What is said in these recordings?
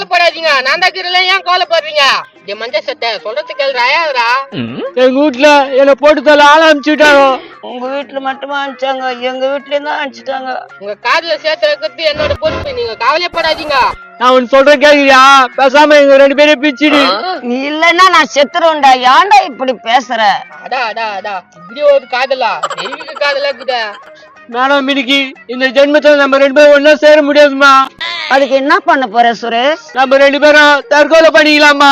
கவலைப்படாதீங்க. நான் தான் இருக்கிறேன், ஏன் கவலைப்படுறீங்க? என் மஞ்ச சட்டை சொல்றது கேள்றாயாதரா? எங்க வீட்டுல என்ன போட்டு தள்ள ஆள அனுப்பிச்சுட்டாங்க. உங்க வீட்டுல மட்டுமா அனுப்பிச்சாங்க? எங்க வீட்லயும் தான் அனுப்பிச்சிட்டாங்க. உங்க காதுல சேர்த்து வைக்கிறது என்னோட பொறுப்பு. நீங்க கவலைப்படாதீங்க. நான் உன் சொல்ற கேக்குறியா? பேசாம எங்க 2 பேரையும் பிச்சுடு. நீ இல்லன்னா நான் செத்துருவேன்டா. ஏன்டா இப்படி பேசுற? அடா அடா அடா, இப்படி ஒரு காதலா? தெய்வீக காதலா இருக்குதா? மேடம் இன்னைக்கு இந்த ஜென்மத்துல நம்ம 2 பேரும் ஒன்னா சேர முடியாதுமா. அதுக்கு என்ன பண்ண போற சுரேஷ்? நம்ம 2 பேரும் தற்கொலை பண்ணிக்கலாமா?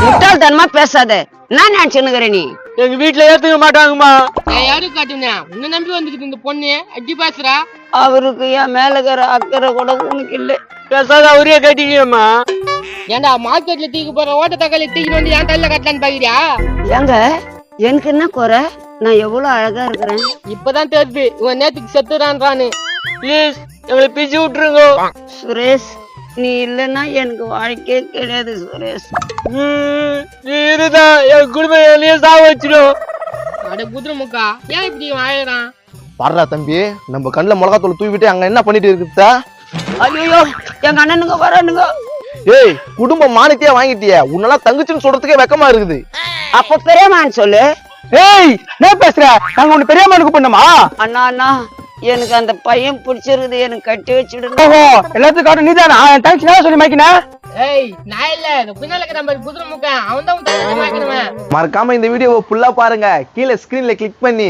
முட்டாள்தனமா பேசாத. என்ன நினைச்சுன்னுக்குற நீ? எங்க வீட்டுல ஏத்துக்க மாட்டாங்கம்மா. நான் யாரும் காட்டுனேன்? உன்னை நம்பி வந்துருக்கு இந்த பொண்ணு. அடி பேசுறா. அவருக்கு என் மேல இருக்கிற அக்கறை கூட உனக்கு இல்ல. பேசாத அவரே கட்டிக்கம்மா. ஏன்டா மார்க்கெட்ல தூக்கி போற ஓட்ட தக்காளி தூக்கி வந்து என் தலையில கட்டலான்னு பாக்குறியா? ஏங்க எனக்கு என்ன குறை? நான் எவ்வளவு அழகா இருக்கிறேன். இப்பதான் தெரியுது இவன் நேத்துக்கு செத்துறான்றான்னு. ப்ளீஸ் எங்களை பிச்சு விட்டுருங்க. சுரேஷ் நீ இல்லன்னா எனக்கு வாழ்க்கையே கிடையாது சுரேஷ். நீ இருதான் என் குடும்பம் என்னையே சாவ வச்சிடும். அட குதிரை முக்கா, ஏன் இப்படி வாழறான்? பாடுறா தம்பி, நம்ம கண்ணுல மிளகாத்தூள் தூவிட்டு அங்க என்ன பண்ணிட்டு இருக்குதா? ஐயோ எங்க அண்ணனுங்க வரானுங்க. ஏய், குடும்ப மானியத்தையே வாங்கிட்டிய, உன்னெல்லாம் தங்கச்சின்னு சொல்றதுக்கே வெக்கமா இருக்குது. அப்ப பெரியமான்னு சொல்லு. ஏய் என்ன பேசுற? நாங்க உன்னை பெரியம்மானுக்கு பண்ணோமா? அண்ணா அண்ணா எனக்கு அந்த பையன் பிடிச்சிருக்குது, எனக்கு கட்டி வச்சிடுங்க. ஓஹோ எல்லாத்துக்கும் காட்டும் நீதானா? என் தங்கச்சி சொல்லி மாக்கினா? ஏய் நான் இல்ல, இந்த பின்னால இருக்கிற நம்ம குதிரை முக்கா, அவன் தான் மாக்கணுமே. மறக்காம இந்த வீடியோவை ஃபுல்லா பாருங்க. கீழே ஸ்கிரீன்ல கிளிக் பண்ணி